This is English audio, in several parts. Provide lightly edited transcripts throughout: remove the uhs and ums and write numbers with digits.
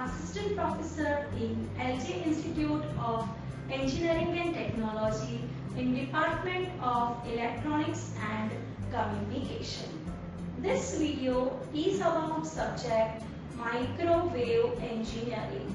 Assistant Professor in LJ Institute of Engineering and Technology in Department of Electronics and Communication. This video is about subject Microwave Engineering.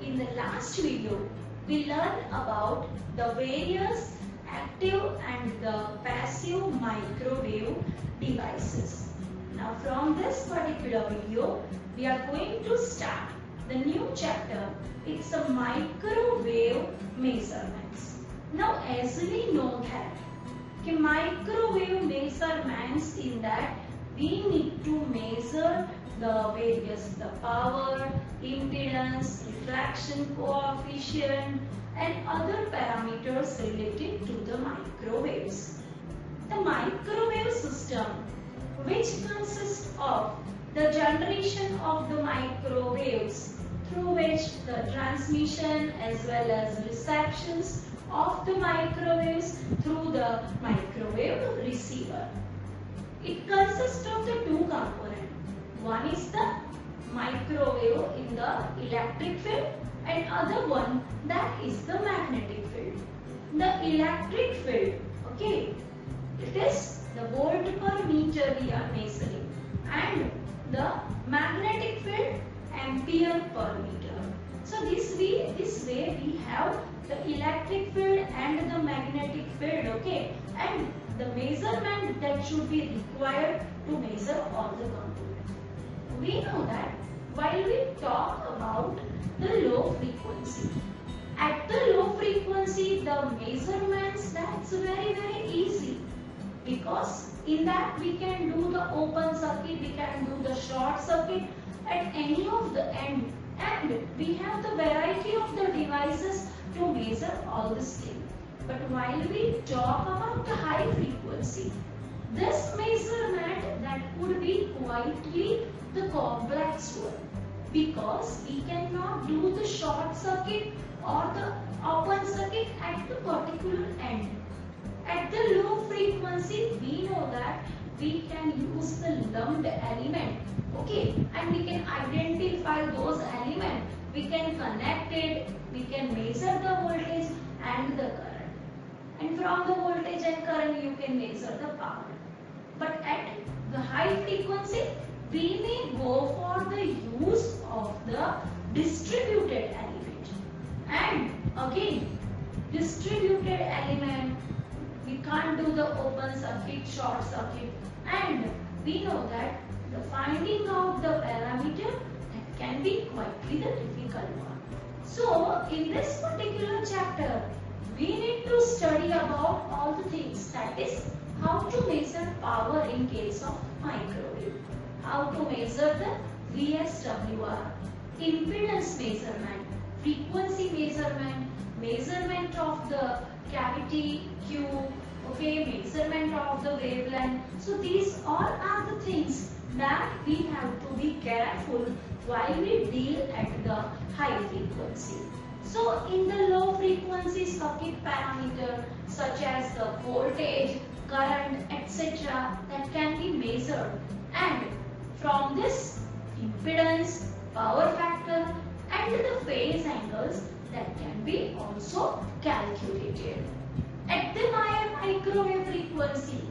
In the last video, we learned about the various active and the passive microwave devices. Now from this particular video, we are going to start the new chapter. It's a microwave measurements. Now as we know that microwave measurements in that we need to measure the various power, impedance, refraction coefficient and other parameters related to the microwaves. The microwave system, which consists of the generation of the microwaves through which the transmission as well as receptions of the microwaves through the microwave receiver. It consists of the two components. One is the microwave in the electric field and other one that is the magnetic field. The electric field, okay, it is the volt per meter we are measuring, and the magnetic field ampere per meter. So this way we have the electric field and the magnetic field, okay, and the measurement that should be required to measure all the components. We know that while we talk about the low frequency, at the low frequency the measurements, that's very easy, because in that we can do the open circuit, we can do the short circuit at any of the end, and we have the variety of the devices to measure all this thing. But while we talk about the high frequency, this measurement that could be quietly the complex one, because we cannot do the short circuit or the open circuit at the particular end. At the low frequency, we know that we can use the lumped element, okay, and we can identify those elements, we can connect it, we can measure the voltage and the current, and from the voltage and current you can measure the power. But at the high frequency, we may go for the use of the distributed element, and again distributed element, we can't do the open circuit, short circuit, and we know that the finding out the parameter that can be quite the difficult one. So in this particular chapter, we need to study about all the things, that is how to measure power in case of microwave, how to measure the VSWR, impedance measurement, frequency measurement, measurement of the cavity Q, okay, measurement of the wavelength. So these all are the things that we have to be careful while we deal at the high frequency. So in the low frequency circuit parameter such as the voltage, current, etc. that can be measured, and from this impedance, power factor and the phase angles that can be also calculated. At the higher microwave frequency,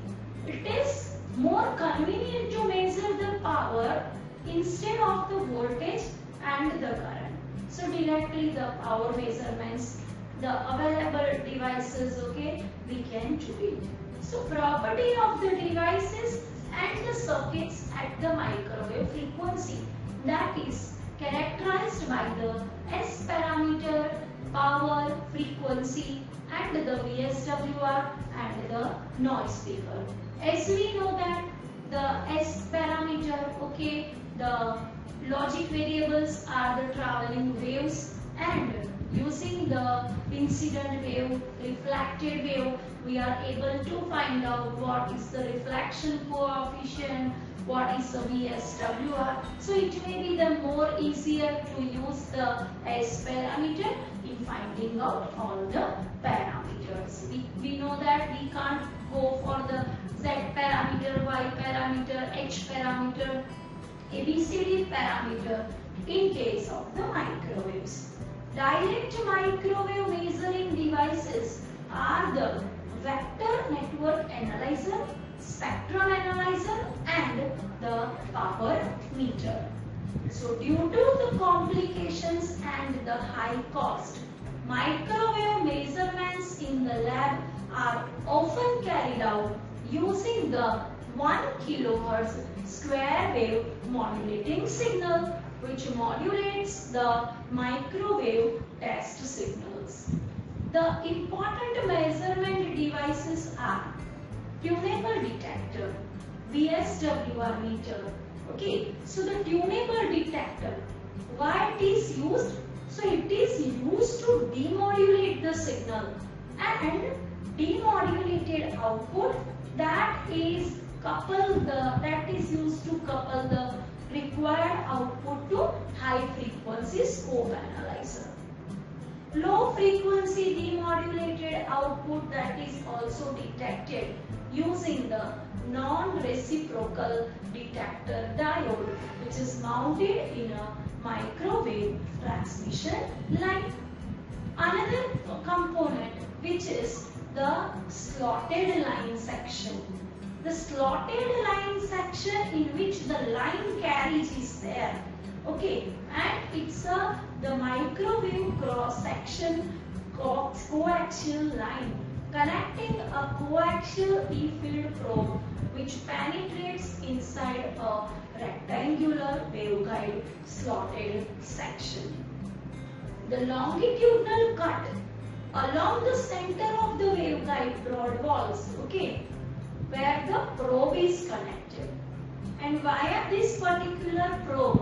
it is more convenient to measure the power instead of the voltage and the current. So directly the power measurements, the available devices, okay, we can do it. So property of the devices and the circuits at the microwave frequency, that is characterized by the S parameter, power, frequency and the VSWR and the noise figure. As we know that the S parameter, okay, the logic variables are the traveling waves, and using the incident wave, reflected wave, we are able to find out what is the reflection coefficient, what is the VSWR. So it may be the more easier to use the S parameter in finding out all the parameters. We know that we can't go for the Z parameter, Y parameter, H parameter, ABCD parameter. in case of the microwaves. Direct microwave measuring devices are the vector network analyzer, spectrum analyzer and the power meter. So due to the complications and the high cost, microwave measurements in the lab are often carried out using the 1 kHz square wave modulating signal, which modulates the microwave test signals. The important measurement devices are tunable detector, VSWR meter. Okay, so the tunable detector, why it is used? So it is used to demodulate the signal, and demodulated output that is used to couple the required output to high frequency scope analyzer. Low frequency demodulated output that is also detected using the non-reciprocal detector diode, which is mounted in a microwave transmission line. Another component, which is the slotted line section. The slotted line section in which the line carriage is there. Okay, and it's the microwave cross section coaxial line connecting a coaxial E-field probe which penetrates inside a rectangular waveguide slotted section. The longitudinal cut along the center of the waveguide broad walls, okay, where the probe is connected, and via this particular probe,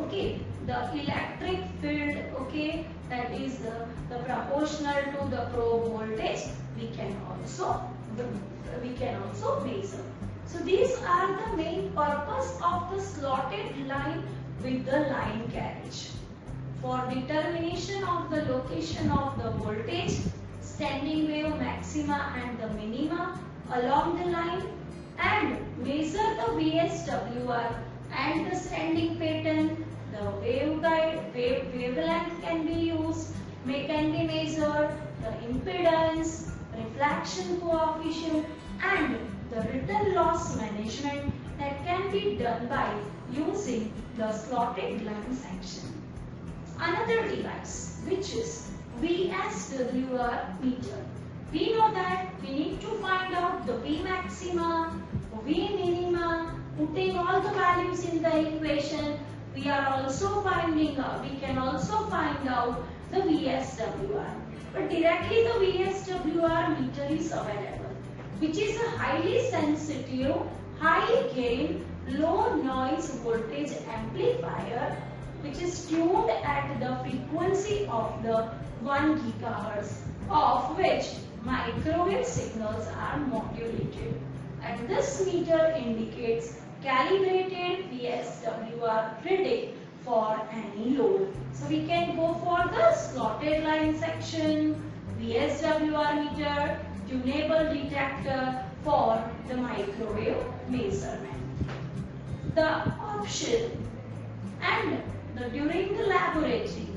okay, the electric field, okay, that is the proportional to the probe voltage, we can also measure. So these are the main purpose of the slotted line with the line carriage. For determination of the location of the voltage, standing wave maxima and the minima along the line, and measure the VSWR and the standing pattern, the wavelength can be used, can be measured, the impedance, reflection coefficient and the return loss management that can be done by using the slotted line section. Another device, which is VSWR meter. We know that we need to find out the V maxima, V minima, putting all the values in the equation. We can also find out the VSWR. But directly the VSWR meter is available, which is a highly sensitive, high gain, low noise voltage amplifier, which is tuned at the frequency of the 1 GHz, of which microwave signals are modulated. And this meter indicates calibrated VSWR reading for any load. So we can go for the slotted line section, VSWR meter, tunable detector for the microwave measurement. The option and during the laboratory,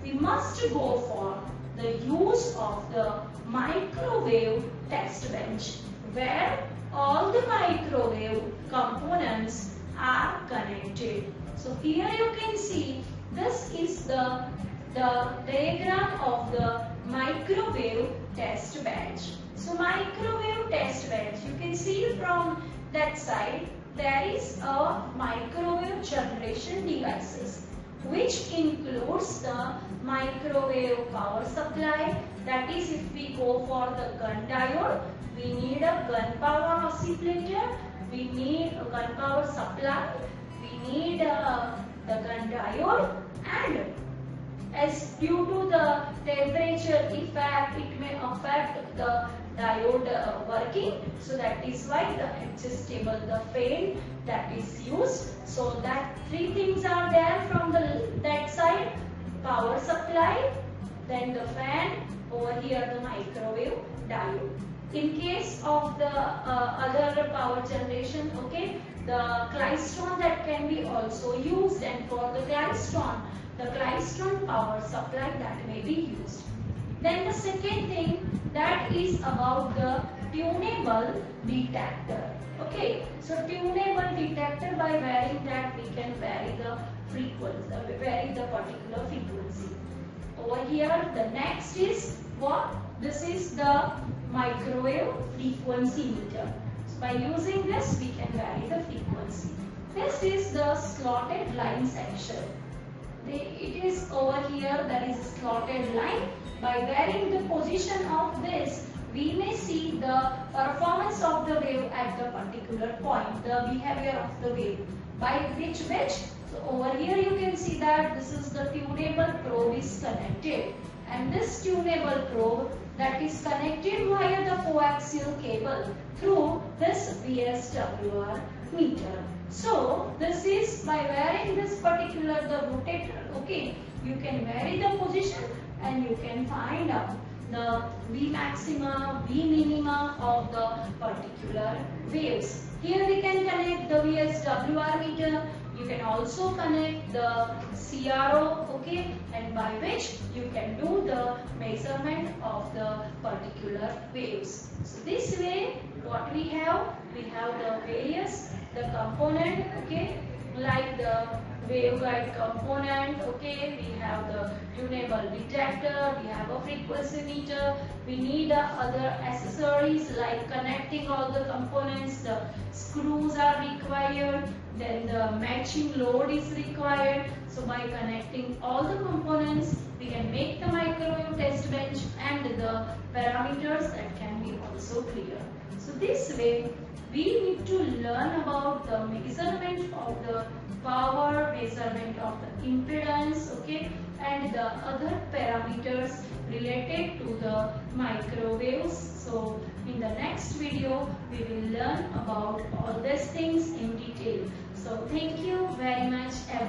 we must go for the use of the microwave test bench, where all the microwave components are connected. So here you can see this is the diagram of the microwave test bench. So microwave test bench, you can see from that side there is a microwave generation devices, which includes the microwave power supply. That is, if we go for the gun diode, we need a gun power oscillator, we need a gun power supply, we need the gun diode, and as due to the temperature effect, it may affect the diode working. So that is why the adjustable, the fan that is used. So that three things are there from that side: power supply, then the fan, over here the microwave diode. In case of the other power generation, okay, the klystron that can be also used, and for the klystron power supply that may be used. Then the second thing, that is about the tunable detector. Okay, so tunable detector, by varying that we can vary the frequency, vary the particular frequency. Over here, the next is what? This is the microwave frequency meter. So by using this, we can vary the frequency. This is the slotted line section. It is over here, there is a slotted line. By varying the position of this, we may see the performance of the wave at the particular point, the behavior of the wave. By which, so over here you can see that this is the tunable probe is connected, and this tunable probe that is connected via the coaxial cable through this VSWR meter. So this is by varying this particular the rotator, okay, you can vary the position and you can find out the V maxima, V minima of the particular waves. Here we can connect the VSWR meter. You can also connect the CRO, okay, and by which you can do the measurement of the particular waves. So this way, what we have the various, the component, okay, like the waveguide component, okay, we have the tunable detector, we have a frequency meter, we need other accessories like connecting all the components, the screws are required, then the matching load is required. So by connecting all the components, we can make the microwave test bench and the parameters that can be also clear. So this way, we need to learn about the measurement of the power, measurement of the impedance, okay, and the other parameters related to the microwaves. So in the next video, we will learn about all these things in detail. So thank you very much, everyone.